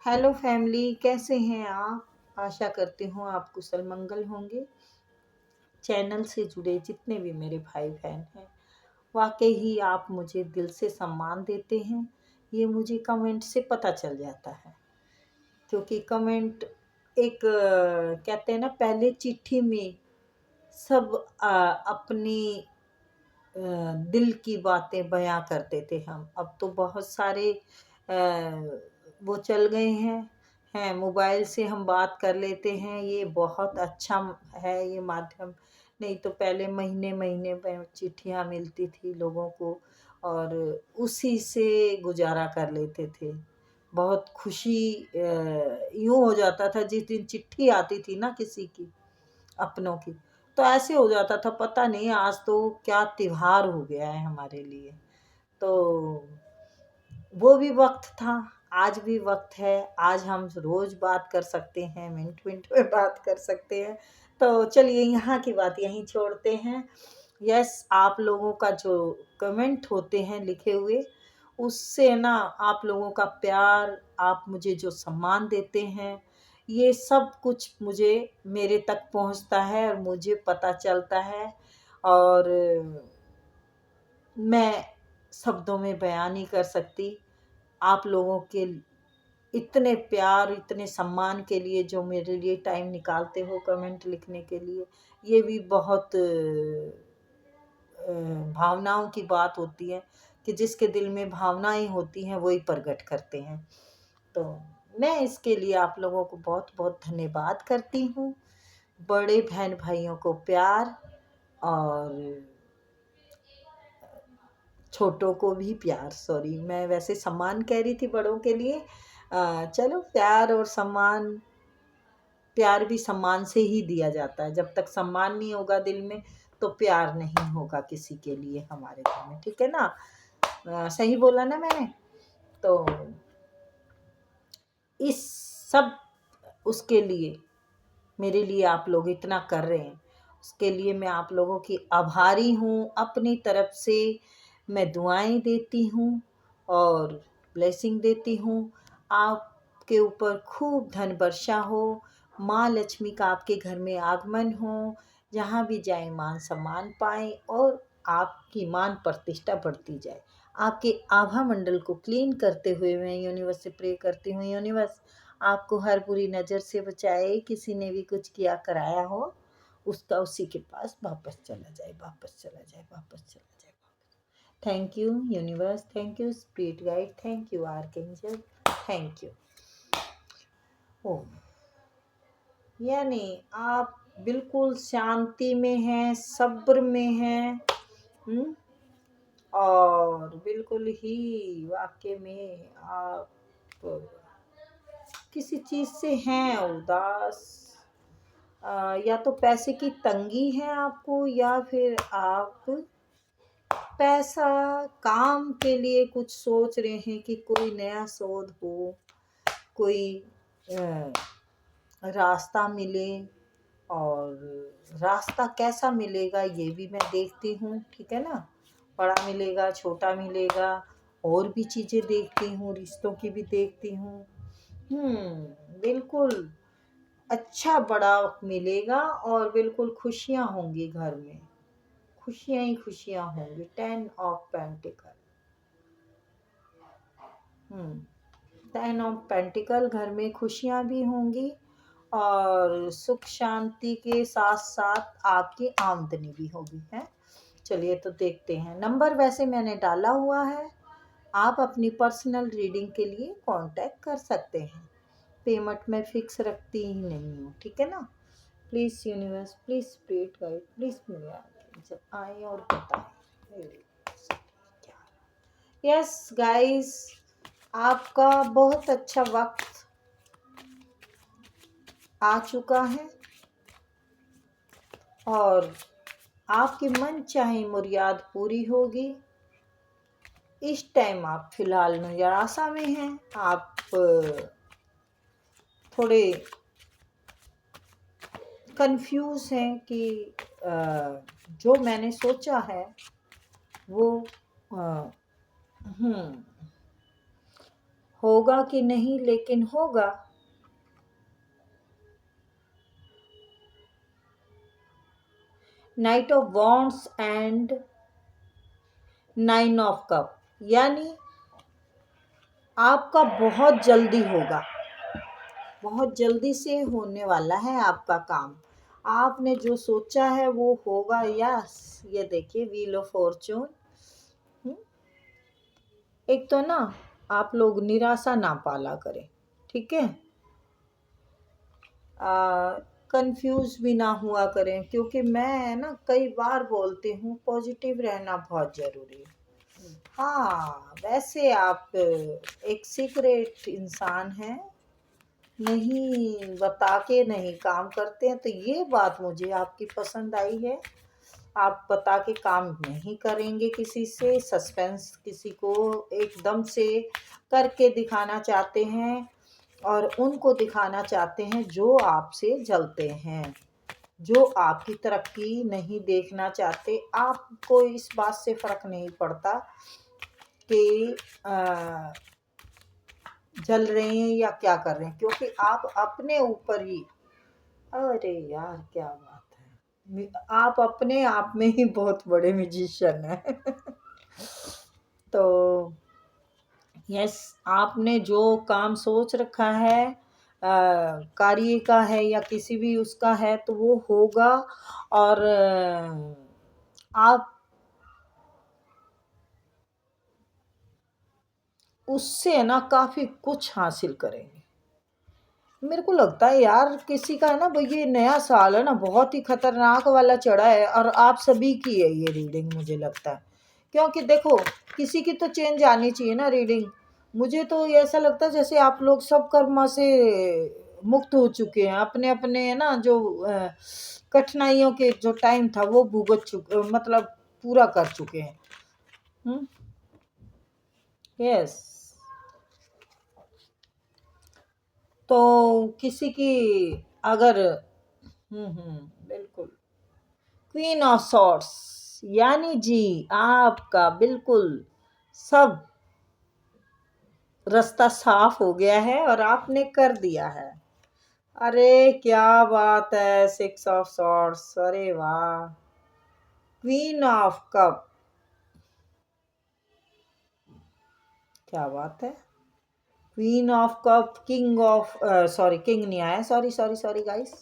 Hello family, कैसे हैं आप। आशा करती हूँ आप कुशल मंगल होंगे। चैनल से जुड़े जितने भी मेरे भाई बहन हैं, वाकई ही आप मुझे दिल से सम्मान देते हैं। ये मुझे कमेंट से पता चल जाता है, क्योंकि कमेंट एक कहते हैं ना, पहले चिट्ठी में सब अपनी दिल की बातें बयां करते थे हम। अब तो बहुत सारे वो चल गए हैं मोबाइल से हम बात कर लेते हैं। ये बहुत अच्छा है ये माध्यम। नहीं तो पहले महीने महीने में चिट्ठियाँ मिलती थी लोगों को, और उसी से गुजारा कर लेते थे। बहुत खुशी यूँ हो जाता था जिस दिन चिट्ठी आती थी ना किसी की, अपनों की, तो ऐसे हो जाता था पता नहीं आज तो क्या त्योहार हो गया है हमारे लिए। तो वो भी वक्त था, आज भी वक्त है। आज हम रोज बात कर सकते हैं, मिनट मिनट में बात कर सकते हैं। तो चलिए यहाँ की बात यहीं छोड़ते हैं। यस, आप लोगों का जो कमेंट होते हैं लिखे हुए, उससे ना आप लोगों का प्यार, आप मुझे जो सम्मान देते हैं, ये सब कुछ मुझे मेरे तक पहुंचता है और मुझे पता चलता है। और मैं शब्दों में बयान नहीं कर सकती। आप लोगों के इतने प्यार, इतने सम्मान के लिए जो मेरे लिए टाइम निकालते हो कमेंट लिखने के लिए, ये भी बहुत भावनाओं की बात होती है कि जिसके दिल में भावनाएं होती हैं वही प्रकट करते हैं। तो मैं इसके लिए आप लोगों को बहुत बहुत धन्यवाद करती हूँ। बड़े बहन भाइयों को प्यार, और छोटों को भी प्यार। सॉरी, मैं वैसे सम्मान कह रही थी बड़ों के लिए। चलो, प्यार और सम्मान, प्यार भी सम्मान से ही दिया जाता है। जब तक सम्मान नहीं होगा दिल में, तो प्यार नहीं होगा किसी के लिए हमारे दिल में, ठीक है ना। सही बोला ना मैंने। तो इस सब उसके लिए, मेरे लिए आप लोग इतना कर रहे हैं, उसके लिए मैं आप लोगों की आभारी हूँ। अपनी तरफ से मैं दुआएं देती हूँ और ब्लेसिंग देती हूँ। आपके ऊपर खूब धन वर्षा हो, माँ लक्ष्मी का आपके घर में आगमन हो, जहाँ भी जाए मान सम्मान पाएं, और आपकी मान प्रतिष्ठा बढ़ती जाए। आपके आभा मंडल को क्लीन करते हुए मैं यूनिवर्स से प्रे करती हूँ, यूनिवर्स आपको हर बुरी नज़र से बचाए। किसी ने भी कुछ किया कराया हो, उसका उसी के पास वापस चला जाए, वापस चला जाए, वापस चला जाए। Thank you universe, thank you spirit guide, thank you archangel, thank you. Oh, यानी आप बिल्कुल शांति में हैं, सब्र में हैं, और बिल्कुल ही वाकई में आप किसी चीज़ से हैं उदास। या तो पैसे की तंगी है आपको, या फिर आप पैसा काम के लिए कुछ सोच रहे हैं कि कोई नया शोध हो, कोई रास्ता मिले। और रास्ता कैसा मिलेगा ये भी मैं देखती हूँ, ठीक है ना। बड़ा मिलेगा, छोटा मिलेगा, और भी चीज़ें देखती हूँ, रिश्तों की भी देखती हूँ। बिल्कुल अच्छा बड़ा मिलेगा, और बिल्कुल खुशियाँ होंगी घर में, खुशियाँ ही खुशियाँ होंगी। 10 ऑफ पेंटिकल, 10 ऑफ पेंटिकल, घर में खुशियाँ भी होंगी, और सुख शांति के साथ साथ आपकी आमदनी भी होगी है। चलिए तो देखते हैं। नंबर वैसे मैंने डाला हुआ है, आप अपनी पर्सनल रीडिंग के लिए कांटेक्ट कर सकते हैं। पेमेंट में फिक्स रखती ही नहीं हूँ, ठीक है ना। Please universe, please spirit guide, please मेरे आगे जब आए और बताएं। यस गाइस, आपका बहुत अच्छा वक्त आ चुका है, और आपकी मन चाहे मुराद पूरी होगी। इस टाइम आप फिलहाल निराशा में हैं, आप थोड़े कंफ्यूज हैं कि जो मैंने सोचा है वो होगा कि नहीं लेकिन होगा। Night of wands and 9 of cup, यानी आपका बहुत जल्दी होगा, बहुत जल्दी से होने वाला है आपका काम। आपने जो सोचा है वो होगा। यस, ये देखिए व्हील ऑफ फॉर्चून। एक तो ना आप लोग निराशा ना पाला करें, ठीक है। कंफ्यूज भी ना हुआ करें, क्योंकि मैं ना कई बार बोलती हूँ पॉजिटिव रहना बहुत ज़रूरी है। हाँ, वैसे आप एक सीक्रेट इंसान हैं, नहीं बता के नहीं काम करते हैं, तो ये बात मुझे आपकी पसंद आई है। आप बता के काम नहीं करेंगे किसी से, सस्पेंस किसी को एकदम से करके दिखाना चाहते हैं, और उनको दिखाना चाहते हैं जो आपसे जलते हैं, जो आपकी तरक्की नहीं देखना चाहते। आपको इस बात से फ़र्क नहीं पड़ता कि जल रहे हैं या क्या कर रहे हैं, क्योंकि आप अपने ऊपर ही, अरे यार क्या बात है, आप अपने आप में ही बहुत बड़े म्यूजिशियन हैं। तो यस, आपने जो काम सोच रखा है, कार्य का है या किसी भी उसका है, तो वो होगा। और आप उससे ना काफ़ी कुछ हासिल करेंगे। मेरे को लगता है यार किसी का है ना भाई, ये नया साल है ना बहुत ही खतरनाक वाला चढ़ा है, और आप सभी की है ये रीडिंग मुझे लगता है। क्योंकि देखो, किसी की तो चेंज आनी चाहिए ना रीडिंग। मुझे तो ऐसा लगता है जैसे आप लोग सब कर्मा से मुक्त हो चुके हैं, अपने अपने है ना जो कठिनाइयों के जो टाइम था वो भुगत चुके, मतलब पूरा कर चुके हैं। यस, तो किसी की अगर बिल्कुल क्वीन ऑफ सॉर्ड्स, यानी जी आपका बिल्कुल सब रास्ता साफ हो गया है और आपने कर दिया है। अरे क्या बात है, 6 ऑफ सॉर्ड्स, अरे वाह। क्वीन ऑफ कप, क्या बात है। Queen of cup, king of sorry king नहीं आया, सॉरी सॉरी सॉरी गाइस।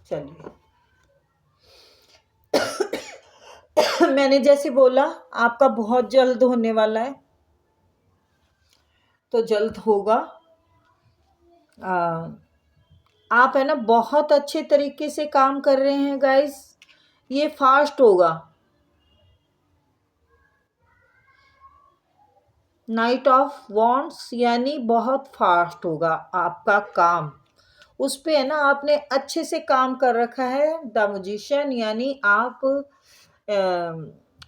चलिए, मैंने जैसे बोला आपका बहुत जल्द होने वाला है, तो जल्द होगा। आप है ना बहुत अच्छे तरीके से काम कर रहे हैं गाइस, ये फास्ट होगा। नाइट ऑफ वॉन्ड्स, यानी बहुत फास्ट होगा आपका काम। उस पे है ना आपने अच्छे से काम कर रखा है। द म्यूजिशियन, यानी आप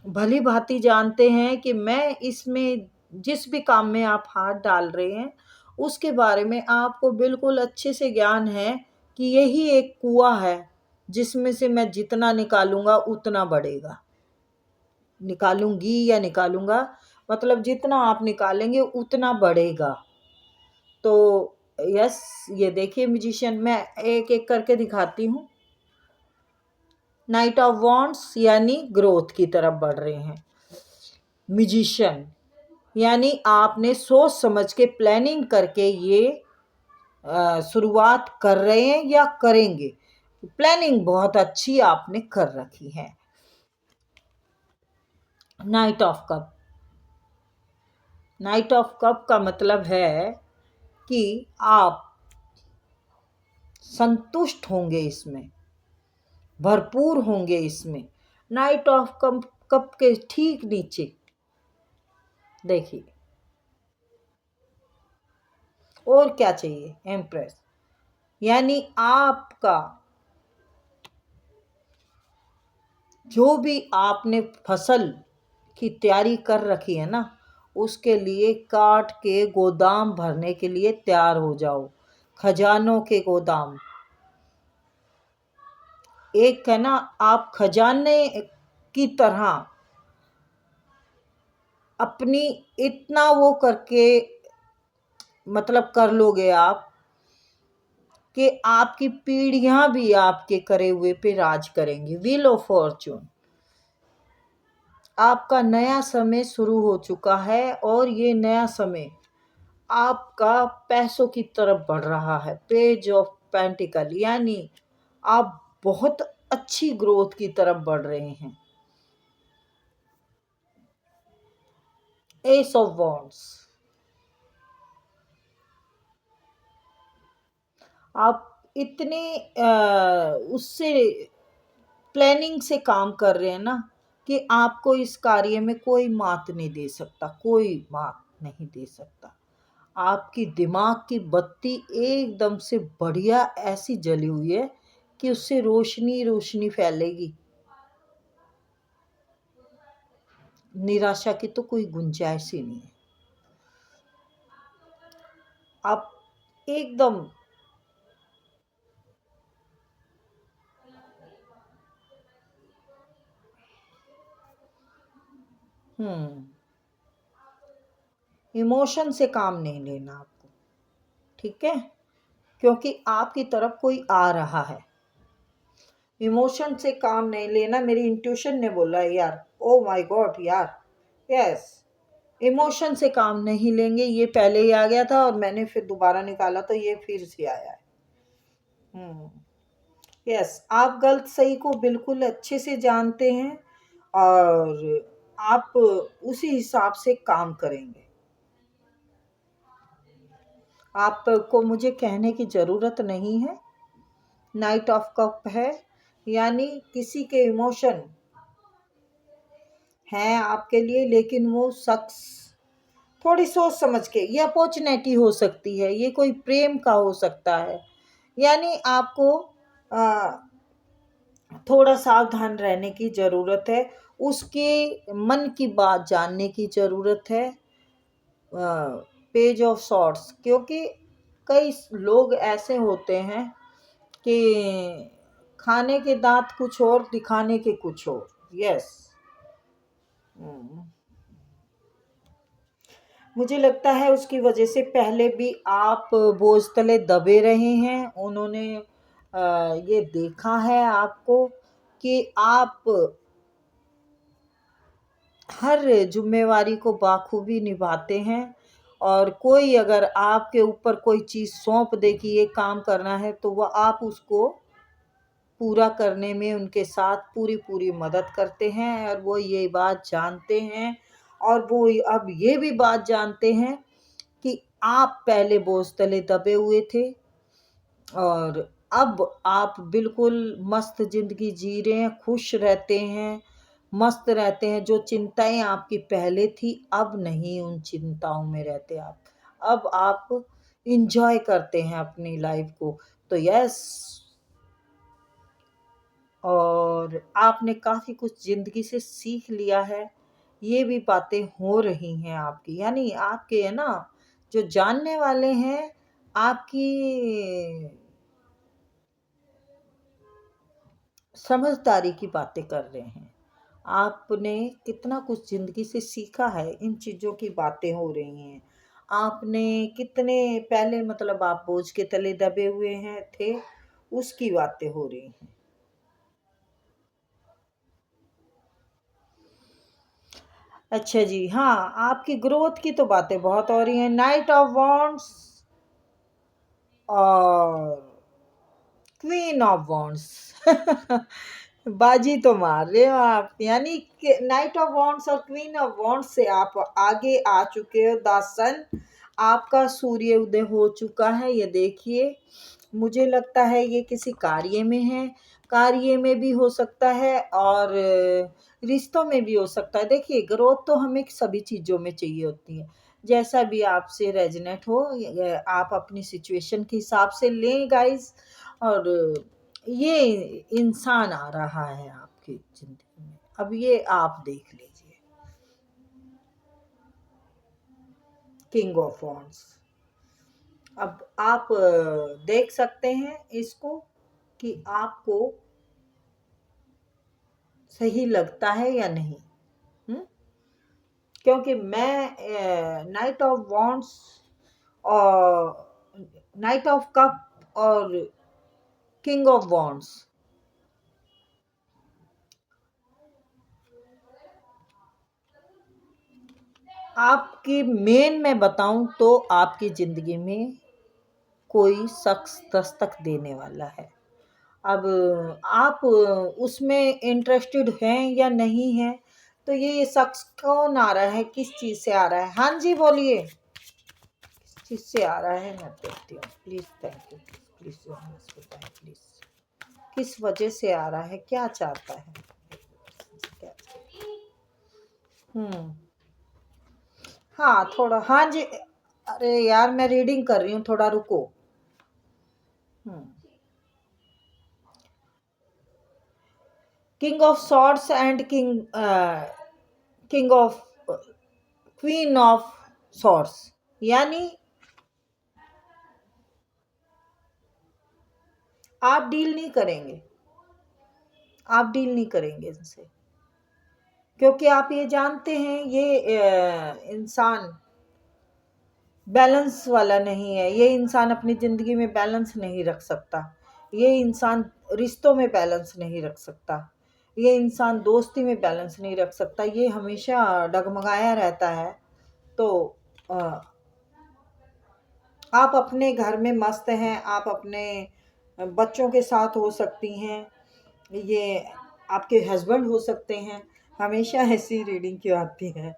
भली भांति जानते हैं कि मैं इसमें जिस भी काम में आप हाथ डाल रहे हैं उसके बारे में आपको बिल्कुल अच्छे से ज्ञान है कि यही एक कुआं है जिसमें से मैं जितना निकालूंगा उतना बढ़ेगा। निकालूंगी या निकालूंगा, मतलब जितना आप निकालेंगे उतना बढ़ेगा। तो यस, ये देखिए म्यूजिशियन, मैं एक एक करके दिखाती हूँ। नाइट ऑफ वॉन्ड्स, यानी ग्रोथ की तरफ बढ़ रहे हैं। म्यूजिशियन, यानी आपने सोच समझ के प्लानिंग करके ये शुरुआत कर रहे हैं या करेंगे। प्लानिंग बहुत अच्छी आपने कर रखी है। Night of cup, night of cup का मतलब है कि आप संतुष्ट होंगे, इसमें भरपूर होंगे। इसमें नाइट ऑफ कप, कप के ठीक नीचे देखिए, और क्या चाहिए, एम्प्रेस, यानी आपका जो भी आपने फसल की तैयारी कर रखी है ना, उसके लिए काट के गोदाम भरने के लिए तैयार हो जाओ। खजानों के गोदाम, एक है ना आप खजाने की तरह अपनी इतना वो करके मतलब कर लोगे आप कि आपकी पीढ़ियां भी आपके करे हुए पे राज करेंगी। व्हील ऑफ फॉर्चून, आपका नया समय शुरू हो चुका है और ये नया समय आपका पैसों की तरफ बढ़ रहा है। पेज ऑफ पेंटिकल, यानी आप बहुत अच्छी ग्रोथ की तरफ बढ़ रहे हैं। एस ऑफ वॉन्ड्स, आप इतने उससे प्लानिंग से काम कर रहे हैं ना कि आपको इस कार्य में कोई मात नहीं दे सकता, कोई मात नहीं दे सकता। आपकी दिमाग की बत्ती एकदम से बढ़िया ऐसी जली हुई है कि उससे रोशनी रोशनी फैलेगी। निराशा की तो कोई गुंजाइश ही नहीं है। आप एकदम इमोशन से काम नहीं लेना आपको, ठीक है? क्योंकि आपकी तरफ कोई आ रहा है। इमोशन से काम नहीं लेना, मेरी इंट्यूशन ने बोला है यार। ओ माय गॉड यार, यस। इमोशन से काम नहीं लेंगे, ये पहले ही आ गया था और मैंने फिर दोबारा निकाला तो ये फिर से आया है। यस, आप गलत सही को बिल्कुल अच्छे से जानते हैं और आप उसी हिसाब से काम करेंगे। आपको मुझे कहने की ज़रूरत नहीं है। नाइट ऑफ कप है, यानी किसी के इमोशन हैं आपके लिए, लेकिन वो शख्स थोड़ी सोच समझ के, ये अपॉर्चुनिटी हो सकती है, ये कोई प्रेम का हो सकता है, यानी आपको थोड़ा सावधान रहने की ज़रूरत है। उसके मन की बात जानने की ज़रूरत है। पेज ऑफ सॉर्ट्स, क्योंकि कई लोग ऐसे होते हैं कि खाने के दांत कुछ और, दिखाने के कुछ और। यस, मुझे लगता है उसकी वजह से पहले भी आप बोझ तले दबे रहे हैं। उन्होंने ये देखा है आपको कि आप हर जिम्मेवारी को बाखूबी निभाते हैं, और कोई अगर आपके ऊपर कोई चीज़ सौंप दे कि ये काम करना है तो वह आप उसको पूरा करने में उनके साथ पूरी पूरी मदद करते हैं। और वो ये बात जानते हैं, और वो अब ये भी बात जानते हैं कि आप पहले बोझ तले दबे हुए थे और अब आप बिल्कुल मस्त ज़िंदगी जी रहे हैं, खुश रहते हैं, मस्त रहते हैं। जो चिंताएं आपकी पहले थी, अब नहीं उन चिंताओं में रहते आप। अब आप इंजॉय करते हैं अपनी लाइफ को। तो यस, और आपने काफ़ी कुछ ज़िंदगी से सीख लिया है। ये भी बातें हो रही हैं आपकी, यानी आपके है ना जो जानने वाले हैं, आपकी समझदारी की बातें कर रहे हैं। आपने कितना कुछ ज़िंदगी से सीखा है, इन चीज़ों की बातें हो रही हैं। आपने कितने पहले मतलब आप बोझ के तले दबे हुए हैं थे, उसकी बातें हो रही हैं। अच्छा जी, हाँ, आपकी ग्रोथ की तो बातें बहुत हो रही हैं। नाइट ऑफ वॉन्ड्स और क्वीन ऑफ वॉन्ड्स बाजी तो मार रहे हो आप, यानी कि नाइट ऑफ वॉन्ड्स और क्वीन ऑफ वॉन्ड्स से आप आगे आ चुके हो। द सन, आपका सूर्य उदय हो चुका है, ये देखिए। मुझे लगता है ये किसी कार्य में है, कार्य में भी हो सकता है और रिश्तों में भी हो सकता है। देखिए, ग्रोथ तो हमें सभी चीज़ों में चाहिए होती है। जैसा भी आपसे रेजनेट हो, आप अपनी सिचुएशन के हिसाब से लें गाइस। और ये इंसान आ रहा है आपकी ज़िंदगी में, अब ये आप देख लीजिए। किंग ऑफ वॉन्ड्स, अब आप देख सकते हैं इसको कि आपको सही लगता है या नहीं। क्योंकि मैं नाइट ऑफ वॉन्ट्स और नाइट ऑफ कप और किंग ऑफ वॉन्ट्स, आपकी मेन मैं बताऊं तो आपकी ज़िंदगी में कोई शख्स दस्तक देने वाला है। अब आप उसमें इंटरेस्टेड हैं या नहीं हैं, तो ये शख्स कौन आ रहा है, किस चीज़ से आ रहा है? हाँ जी बोलिए, किस चीज़ से आ रहा है मैं देखती हूँ। प्लीज़, थैंक यू, प्लीज़ बताएं प्लीज़, किस वजह से आ रहा है, क्या चाहता है, क्या हाँ थोड़ा, हाँ जी, अरे यार मैं रीडिंग कर रही हूँ, थोड़ा रुको। King of swords and king of queen of swords, यानी आप डील नहीं करेंगे, आप डील नहीं करेंगे इनसे, क्योंकि आप ये जानते हैं ये इंसान बैलेंस वाला नहीं है। ये इंसान अपनी ज़िंदगी में बैलेंस नहीं रख सकता, ये इंसान रिश्तों में बैलेंस नहीं रख सकता, ये इंसान दोस्ती में बैलेंस नहीं रख सकता, ये हमेशा डगमगाया रहता है। तो आप अपने घर में मस्त हैं, आप अपने बच्चों के साथ हो सकती हैं, ये आपके हस्बैंड हो सकते हैं। हमेशा ऐसी रीडिंग क्यों आती है?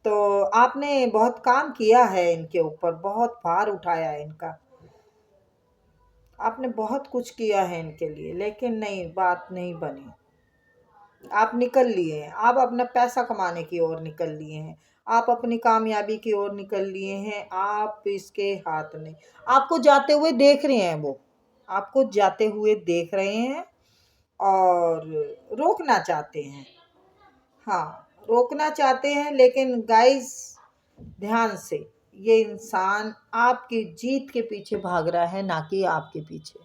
तो आपने बहुत काम किया है इनके ऊपर, बहुत भार उठाया है इनका, आपने बहुत कुछ किया है इनके लिए, लेकिन नहीं, बात नहीं बनी। आप निकल लिए हैं, आप अपना पैसा कमाने की ओर निकल लिए हैं, आप अपनी कामयाबी की ओर निकल लिए हैं, आप इसके हाथ नहीं। आपको जाते हुए देख रहे हैं, वो आपको जाते हुए देख रहे हैं और रोकना चाहते हैं। हाँ, रोकना चाहते हैं, लेकिन गाइस ध्यान से, ये इंसान आपकी जीत के पीछे भाग रहा है, ना कि आपके पीछे।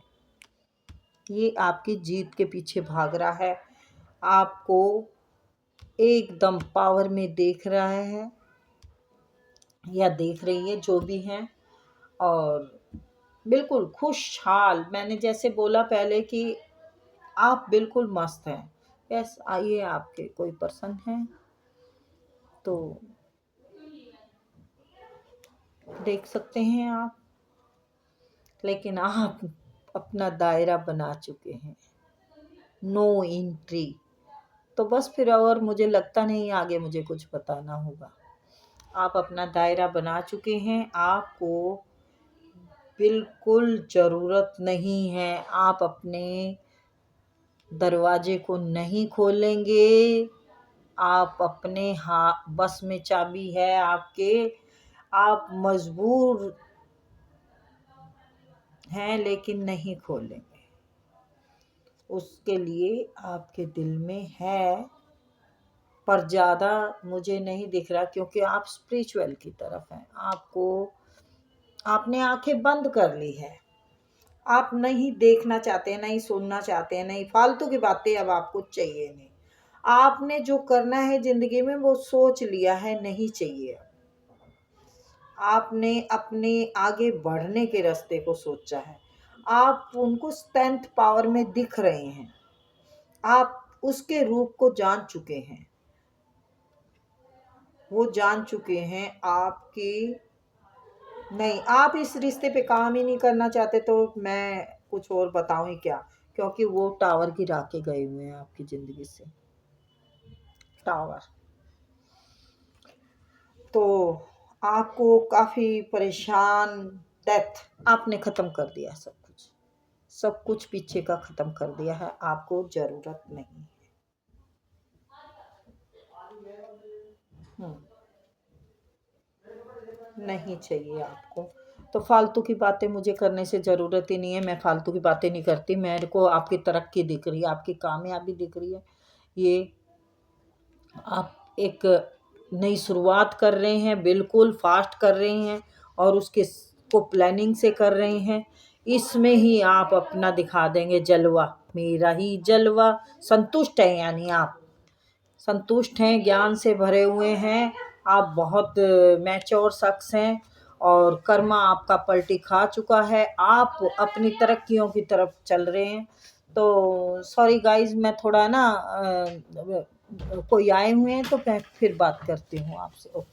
ये आपकी जीत के पीछे भाग रहा है, आपको एकदम पावर में देख रहा है या देख रही है, जो भी हैं, और बिल्कुल खुशहाल। मैंने जैसे बोला पहले कि आप बिल्कुल मस्त हैं। यस, आइए, आपके कोई पर्सन है तो देख सकते हैं आप, लेकिन आप अपना दायरा बना चुके हैं, नो एंट्री। तो बस फिर और मुझे लगता नहीं आगे मुझे कुछ बताना होगा। आप अपना दायरा बना चुके हैं, आपको बिल्कुल ज़रूरत नहीं है, आप अपने दरवाजे को नहीं खोलेंगे, आप अपने बस में चाबी है आपके, आप मजबूर हैं लेकिन नहीं खोलेंगे। उसके लिए आपके दिल में है, पर ज़्यादा मुझे नहीं दिख रहा, क्योंकि आप स्पिरिचुअल की तरफ हैं। आपने आंखें बंद कर ली है, आप नहीं देखना चाहते हैं, नहीं सुनना चाहते हैं, नहीं, फालतू की बातें अब आपको चाहिए नहीं। आपने जो करना है ज़िंदगी में वो सोच लिया है, नहीं चाहिए। आपने अपने आगे बढ़ने के रास्ते को सोचा है, आप उनको स्ट्रेंथ पावर में दिख रहे हैं, आप उसके रूप को जान चुके हैं, वो जान चुके हैं आपकी। नहीं, आप इस रिश्ते पे काम ही नहीं करना चाहते, तो मैं कुछ और बताऊं ही क्या, क्योंकि वो टावर गिरा के गए हुए हैं आपकी ज़िंदगी से, टावर। तो आपको काफ़ी परेशान, डेथ आपने ख़त्म कर दिया, सब कुछ, सब कुछ पीछे का ख़त्म कर दिया है, आपको ज़रूरत नहीं। नहीं चाहिए आपको, तो फालतू की बातें मुझे करने से ज़रूरत ही नहीं है। मैं फालतू की बातें नहीं करती, मेरे को आपकी तरक्की दिख रही है, आपकी कामयाबी दिख रही है। ये आप एक नई शुरुआत कर रहे हैं, बिल्कुल फास्ट कर रहे हैं, और उसके को प्लानिंग से कर रहे हैं। इसमें ही आप अपना दिखा देंगे जलवा, मेरा ही जलवा। संतुष्ट हैं, यानी आप संतुष्ट हैं, ज्ञान से भरे हुए हैं, आप बहुत मैच्योर शख्स हैं और कर्मा आपका पलटी खा चुका है, आप अपनी तरक्कियों की तरफ चल रहे हैं। तो सॉरी गाइज़, मैं थोड़ा ना कोई आए हुए हैं तो मैं फिर बात करती हूँ आपसे। ओके।